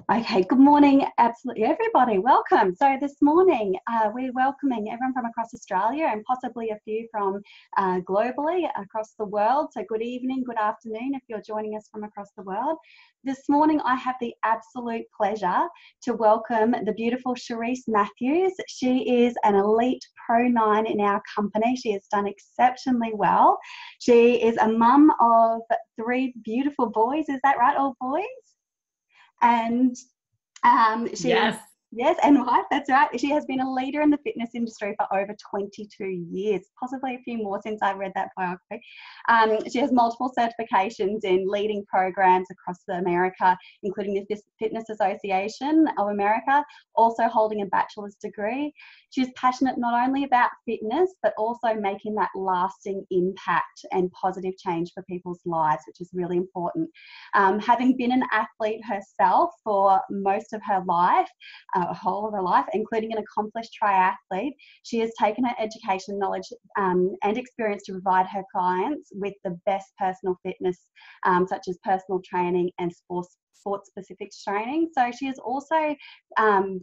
Okay, good morning, absolutely everybody. Welcome. So this morning we're welcoming everyone from across Australia and possibly a few from globally across the world. So good evening, good afternoon if you're joining us from across the world. This morning I have the absolute pleasure to welcome the beautiful Cherise Matthews. She is an elite Pro 9 in our company. She has done exceptionally well. She is a mum of 3 beautiful boys. Is that right, all boys? And she is, Yes. yes, and wife, that's right. She has been a leader in the fitness industry for over 22 years, possibly a few more since I read that biography. She has multiple certifications in leading programs across America, including the Fitness Association of America, also holding a bachelor's degree. She's passionate not only about fitness, but also making that lasting impact and positive change for people's lives, which is really important. Having been an athlete herself for most of her life, whole of her life, including an accomplished triathlete, she has taken her education, knowledge, and experience to provide her clients with the best personal fitness, such as personal training and sports-specific training. So she has also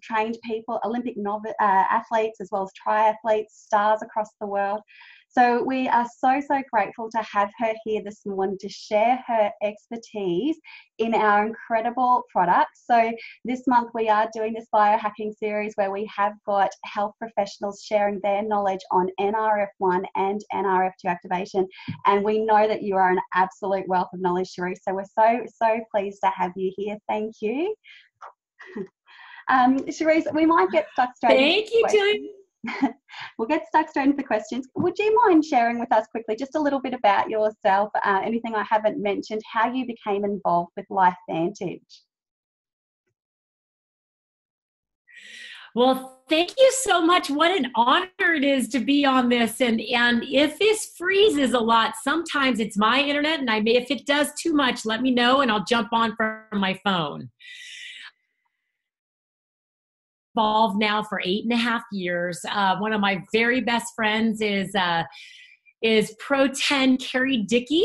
trained people, Olympic athletes, as well as triathletes, stars across the world. So we are so grateful to have her here this morning to share her expertise in our incredible products. So this month we are doing this biohacking series where we have got health professionals sharing their knowledge on NRF1 and NRF2 activation. And we know that you are an absolute wealth of knowledge, Cherise. So we're so pleased to have you here. Thank you. Cherise, we might get stuck straight Thank you, Julie. We'll get stuck straight into the questions. Would you mind sharing with us quickly just a little bit about yourself, anything I haven't mentioned, how you became involved with LifeVantage? Well, thank you so much. What an honor it is to be on this. And if this freezes a lot, sometimes it's my internet, and if it does too much, let me know and I'll jump on from my phone. Involved now for 8.5 years. One of my very best friends is Pro 10 Carrie Dickey,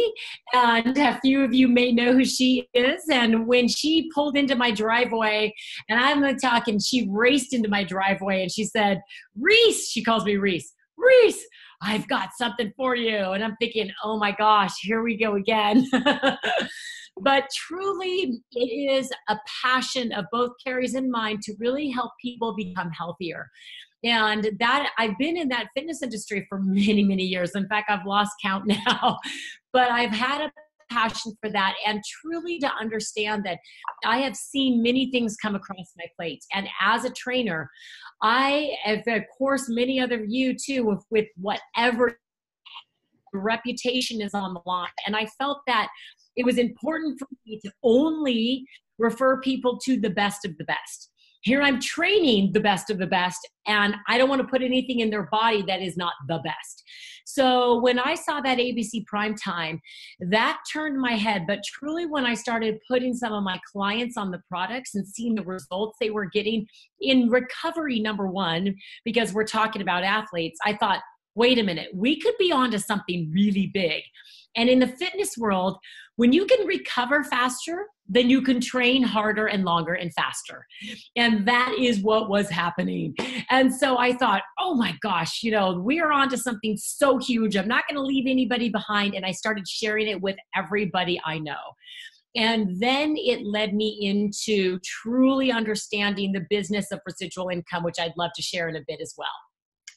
and a few of you may know who she is. And when she pulled into my driveway, and I'm talking, she raced into my driveway and she said, "Reese," she calls me Reese, "Reese, I've got something for you." And I'm thinking, oh my gosh, here we go again. But truly, it is a passion of both Carrie's and mine to really help people become healthier. And that I've been in that fitness industry for many years. In fact, I've lost count now, but I've had a passion for that, and truly to understand that I have seen many things come across my plate. And as a trainer, I, of course, many other you too, with whatever reputation is on the line. And I felt that it was important for me to only refer people to the best of the best. Here I'm training the best of the best, and I don't want to put anything in their body that is not the best. So when I saw that ABC Primetime, that turned my head. But truly, when I started putting some of my clients on the products and seeing the results they were getting in recovery, number one, because we're talking about athletes, I thought, wait a minute, we could be onto something really big. And in the fitness world, when you can recover faster, then you can train harder and longer and faster. And that is what was happening. And so I thought, oh my gosh, we are onto something so huge. I'm not going to leave anybody behind. And I started sharing it with everybody I know. And then it led me into truly understanding the business of residual income, which I'd love to share in a bit as well.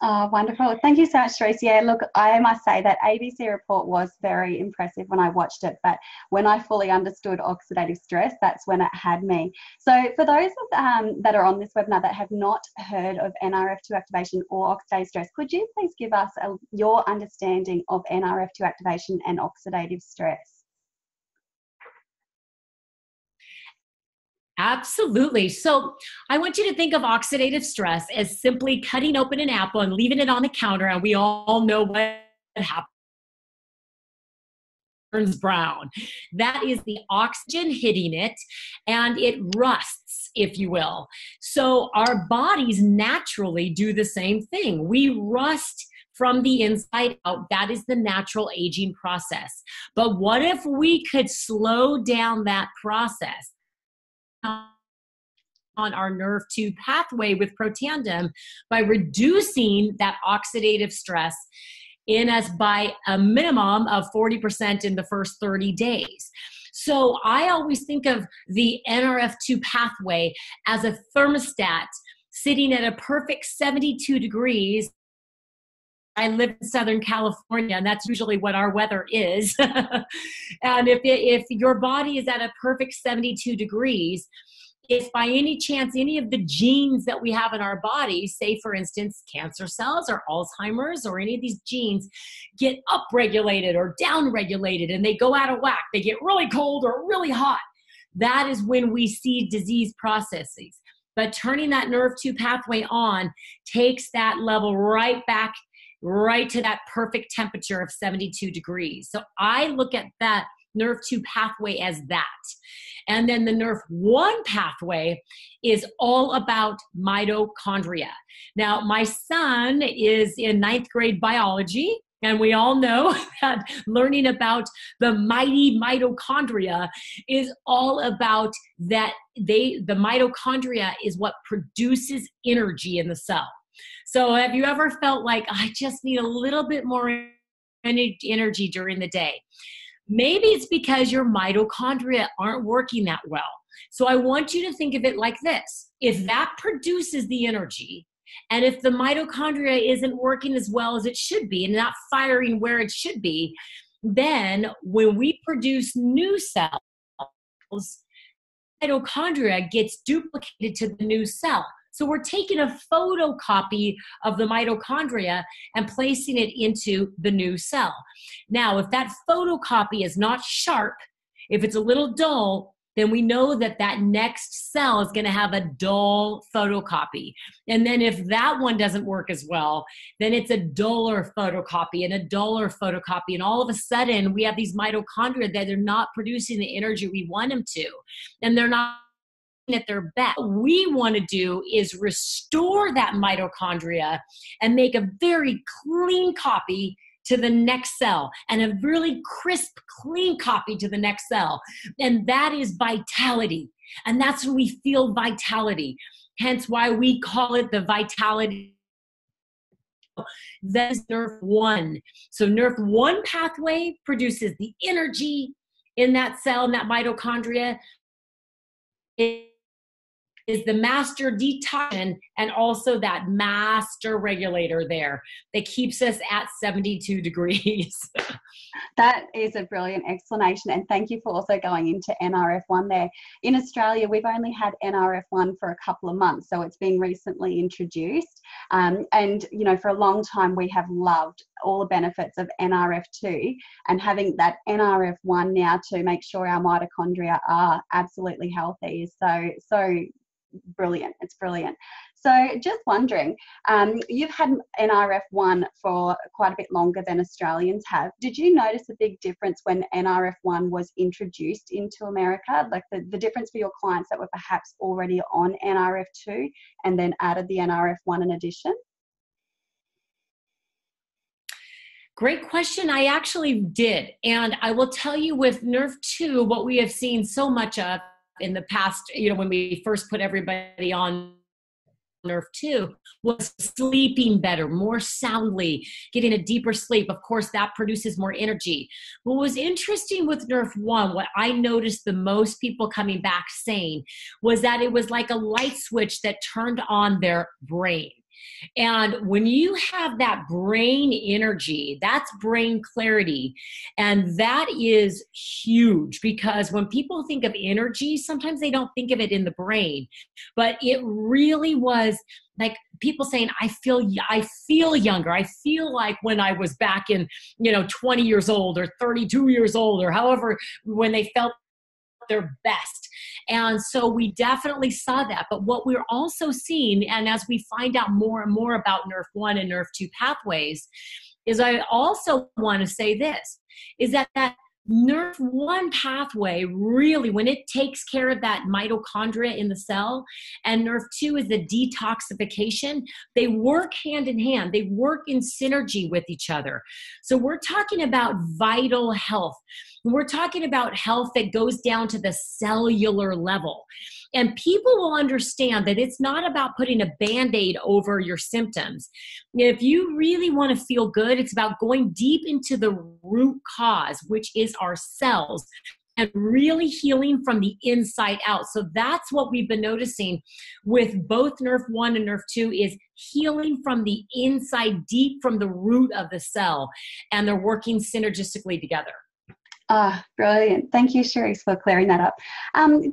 Oh, wonderful. Thank you so much, Cherise. Yeah, look, I must say that ABC report was very impressive when I watched it, but when I fully understood oxidative stress, that's when it had me. So for those that are on this webinar that have not heard of NRF2 activation or oxidative stress, could you please give us your understanding of NRF2 activation and oxidative stress? Absolutely. So I want you to think of oxidative stress as simply cutting open an apple and leaving it on the counter, and we all know what happens. Turns brown. That is the oxygen hitting it, and it rusts, if you will. So our bodies naturally do the same thing. We rust from the inside out. That is the natural aging process. But what if we could slow down that process? on our nerve 2 pathway with Protandim by reducing that oxidative stress in us by a minimum of 40% in the first 30 days. So I always think of the NRF2 pathway as a thermostat sitting at a perfect 72 degrees. I live in Southern California, and that's usually what our weather is. And if your body is at a perfect 72 degrees, if by any chance any of the genes that we have in our bodies, say for instance cancer cells or Alzheimer's or any of these genes, get upregulated or downregulated and they go out of whack, they get really cold or really hot, that is when we see disease processes. But turning that nerve 2 pathway on takes that level right back, right to that perfect temperature of 72 degrees. So I look at that nerve 2 pathway as that. And then the nerve 1 pathway is all about mitochondria. Now, my son is in 9th grade biology, and we all know that learning about the mighty mitochondria is all about that the mitochondria is what produces energy in the cell. So have you ever felt like, I just need a little bit more energy during the day? Maybe it's because your mitochondria aren't working that well. So I want you to think of it like this. If that produces the energy, and if the mitochondria isn't working as well as it should be and not firing where it should be, then when we produce new cells, mitochondria gets duplicated to the new cell. So we're taking a photocopy of the mitochondria and placing it into the new cell. Now, if that photocopy is not sharp, if it's a little dull, then we know that that next cell is going to have a dull photocopy. And then if that one doesn't work as well, then it's a duller photocopy and a duller photocopy. And all of a sudden, we have these mitochondria that are not producing the energy we want them to. And they're not at their best. What we want to do is restore that mitochondria and make a very clean copy to the next cell and a really crisp, clean copy to the next cell. And that is vitality. And that's when we feel vitality. Hence why we call it the vitality. That is nerve 1. So nerve 1 pathway produces the energy in that cell, in that mitochondria. It is the master detoxin and also that master regulator there that keeps us at 72 degrees. That is a brilliant explanation, and thank you for also going into NRF1 there. In Australia, we've only had NRF1 for a couple of months, so it's been recently introduced. And, you know, for a long time, we have loved all the benefits of NRF2, and having that NRF1 now to make sure our mitochondria are absolutely healthy is so brilliant. It's brilliant. So just wondering, you've had NRF1 for quite a bit longer than Australians have. Did you notice a big difference when NRF1 was introduced into America? Like the difference for your clients that were perhaps already on NRF2 and then added the NRF1 in addition? Great question. I actually did. And I will tell you with Nerve 2, what we have seen so much of in the past, you know, when we first put everybody on Nerve 2 was sleeping better, more soundly, getting a deeper sleep. Of course, that produces more energy. What was interesting with Nerve 1, what I noticed the most people coming back saying was that it was like a light switch that turned on their brain. And when you have that brain energy, that's brain clarity. And that is huge because when people think of energy, sometimes they don't think of it in the brain. But it really was like people saying, I feel younger. I feel like when I was back in, 20 years old or 32 years old or however, when they felt their best. And so we definitely saw that. But what we're also seeing, and as we find out more and more about Nerve 1 and Nerve 2 pathways, is I also want to say this, is that Nerve 1 pathway really, when it takes care of that mitochondria in the cell, and Nerve 2 is the detoxification, they work hand in hand. They work in synergy with each other. So we're talking about vital health. We're talking about health that goes down to the cellular level. And people will understand that it's not about putting a Band-Aid over your symptoms. If you really want to feel good, it's about going deep into the root cause, which is our cells, and really healing from the inside out. So that's what we've been noticing with both Nerf 1 and Nerf 2 is healing from the inside, deep from the root of the cell. And they're working synergistically together. Ah, brilliant. Thank you, Cherise, for clearing that up.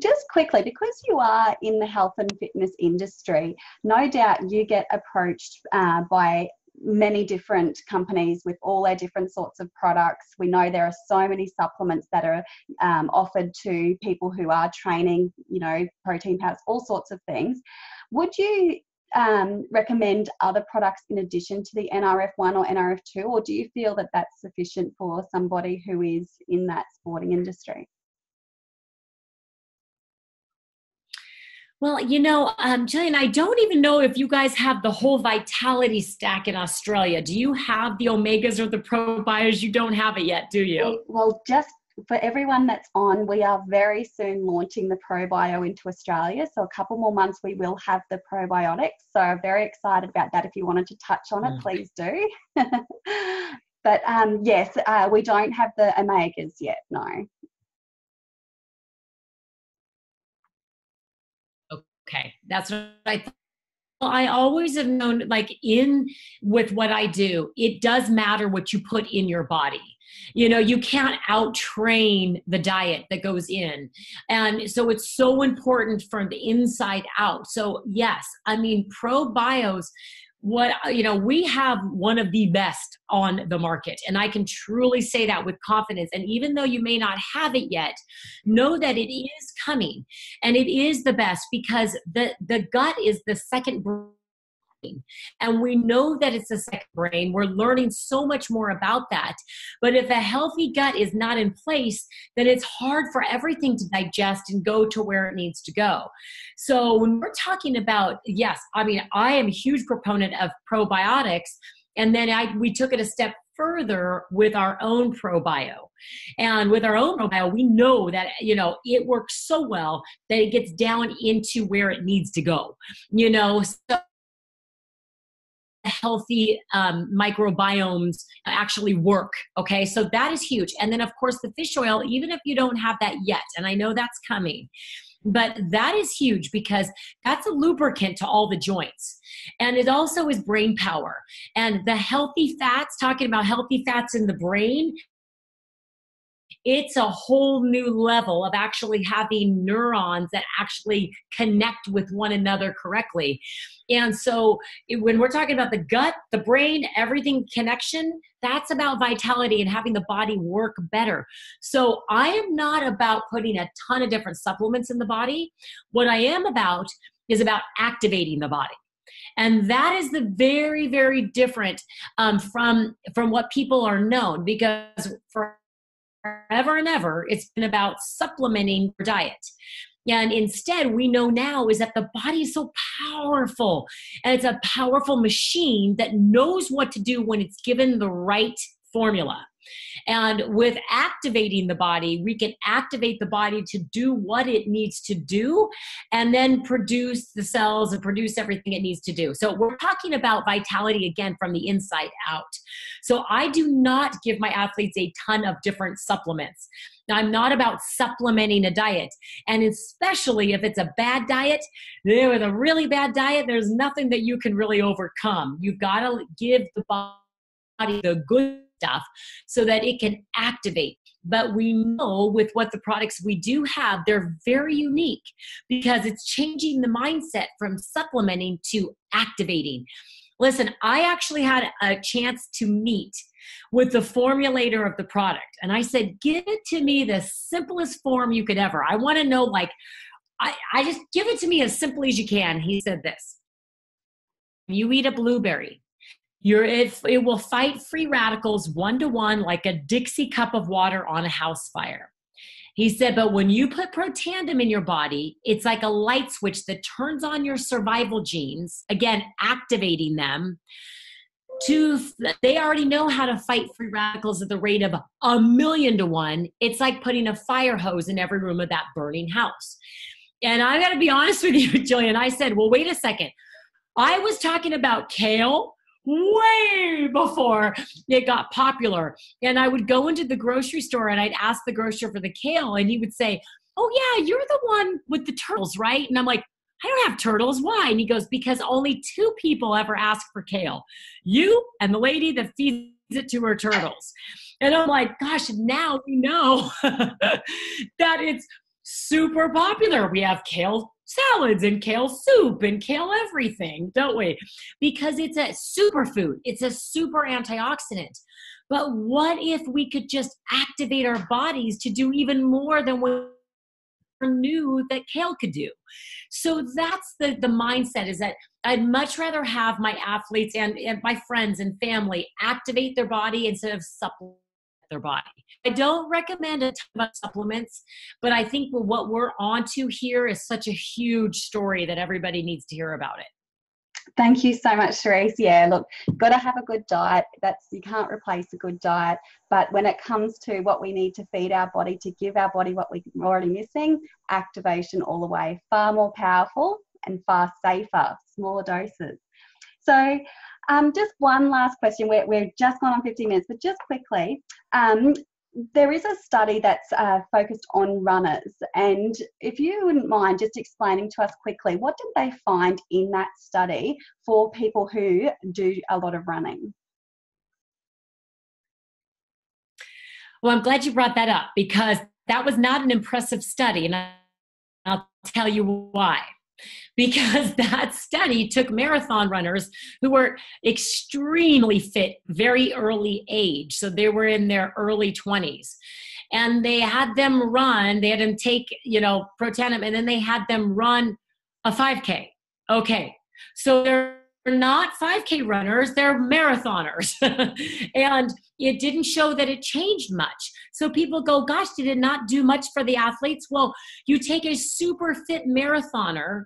Just quickly, because you are in the health and fitness industry, no doubt you get approached by many different companies with all their different sorts of products. We know there are so many supplements that are offered to people who are training, you know, protein powders, all sorts of things. Would you recommend other products in addition to the NRF1 or NRF2, or do you feel that that's sufficient for somebody who is in that sporting industry? Well, you know, Jillian, I don't even know if you guys have the whole vitality stack in Australia. Do you have the omegas or the probios? You don't have it yet, do you? Well, just for everyone that's on, we are very soon launching the ProBio into Australia. So a couple more months, we will have the probiotics. So I'm very excited about that. If you wanted to touch on it, please do. But yes, we don't have the omegas yet, no. Okay, that's what I thought. I always have known, like with what I do, it does matter what you put in your body. You know, you can't out-train the diet that goes in. And so it's so important from the inside out. So yes, I mean, ProBios, we have one of the best on the market. And I can truly say that with confidence. And even though you may not have it yet, know that it is coming and it is the best because the gut is the second brain. And we know that it's the second brain. We're learning so much more about that. But if a healthy gut is not in place, then it's hard for everything to digest and go to where it needs to go. So when we're talking about, yes, I mean, I am a huge proponent of probiotics. And then we took it a step further with our own ProBio. And with our own ProBio, we know that, you know, it works so well that it gets down into where it needs to go, you know. So healthy microbiomes actually work. Okay, so that is huge. And then of course the fish oil, even if you don't have that yet, and I know that's coming, but that is huge because that's a lubricant to all the joints. And it also is brain power. And the healthy fats, talking about healthy fats in the brain, it's a whole new level of actually having neurons that actually connect with one another correctly. And so when we're talking about the gut, the brain, everything connection, that's about vitality and having the body work better. So I am not about putting a ton of different supplements in the body. What I am about is about activating the body. And that is the very, very different from what people are known, because forever and ever, it's been about supplementing your diet. And instead, we know now is that the body is so powerful. And it's a powerful machine that knows what to do when it's given the right formula. And with activating the body, we can activate the body to do what it needs to do and then produce the cells and produce everything it needs to do. So we're talking about vitality again from the inside out. So I do not give my athletes a ton of different supplements. Now, I'm not about supplementing a diet. And especially if it's a bad diet, with a really bad diet, there's nothing that you can really overcome. You've got to give the body the good stuff so that it can activate. But we know with what the products we do have, they're very unique because it's changing the mindset from supplementing to activating. Listen, I actually had a chance to meet with the formulator of the product. And I said, give it to me the simplest form you could ever. I want to know, like, I just give it to me as simply as you can. He said this: you eat a blueberry, it will fight free radicals 1-to-1 like a Dixie cup of water on a house fire. He said, but when you put Protandim in your body, it's like a light switch that turns on your survival genes, again, activating them. they already know how to fight free radicals at the rate of 1,000,000 to 1. It's like putting a fire hose in every room of that burning house. And I got to be honest with you, Jillian. I said, well, wait a second. I was talking about kale way before it got popular. And I would go into the grocery store and I'd ask the grocer for the kale, and he would say, oh yeah, you're the one with the turtles, right? And I'm like, I don't have turtles. Why? And he goes, because only 2 people ever ask for kale. You and the lady that feeds it to her turtles. And I'm like, gosh, now we know that it's super popular. We have kale salads and kale soup and kale everything, don't we? Because it's a superfood. It's a super antioxidant. But what if we could just activate our bodies to do even more than we knew that kale could do? So that's the mindset, is that I'd much rather have my athletes and my friends and family activate their body instead of supplement their body. I don't recommend a ton of supplements, but I think what we're onto here is such a huge story that everybody needs to hear about it. Thank you so much, Cherise. Yeah, look, got to have a good diet. You can't replace a good diet. But when it comes to what we need to feed our body to give our body what we're already missing, activation all the way. Far more powerful and far safer, smaller doses. So just one last question. We're just gone on 15 minutes, but just quickly, there is a study that's focused on runners, and if you wouldn't mind just explaining to us quickly, what did they find in that study for people who do a lot of running? Well, I'm glad you brought that up, because that was not an impressive study, and I'll tell you why. Because that study took marathon runners who were extremely fit, very early age. So they were in their early 20s. And they had them run, they had them take, Protandim, and then they had them run a 5K. Okay. So they're not 5K runners, they're marathoners. And it didn't show that it changed much. So people go, gosh, did it not do much for the athletes? Well, you take a super fit marathoner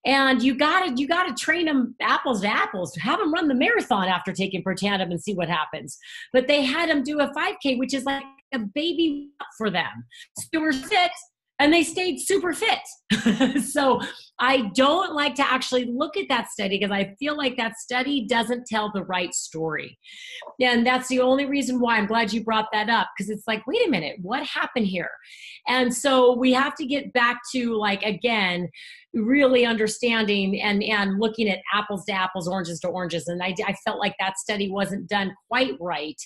and you gotta train them apples to apples. Have them run the marathon after taking Protandim and see what happens. But they had them do a 5K, which is like a baby for them. So they were fit and they stayed super fit. So I don't like to actually look at that study, because I feel like that study doesn't tell the right story. And that's the only reason why I'm glad you brought that up, because it's like, wait a minute, what happened here? And so we have to get back to, again, really understanding and looking at apples to apples, oranges to oranges. And I felt like that study wasn't done quite right.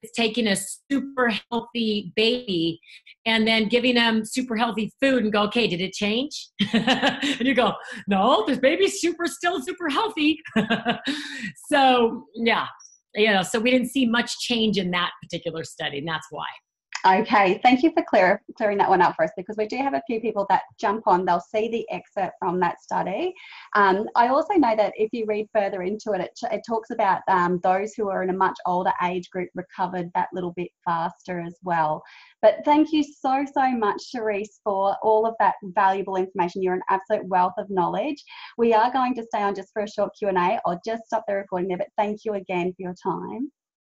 It's taking a super healthy baby and then giving them super healthy food and go, okay, did it change? And you go, no, this baby's still super healthy. So yeah, so we didn't see much change in that particular study, and that's why. Okay, thank you for clearing that one up for us, because we do have a few people that jump on, they'll see the excerpt from that study. I also know that if you read further into it, it talks about those who are in a much older age group recovered that little bit faster as well. But thank you so much, Cherise, for all of that valuable information. You're an absolute wealth of knowledge. We are going to stay on just for a short Q&A. I'll just stop the recording there, but thank you again for your time.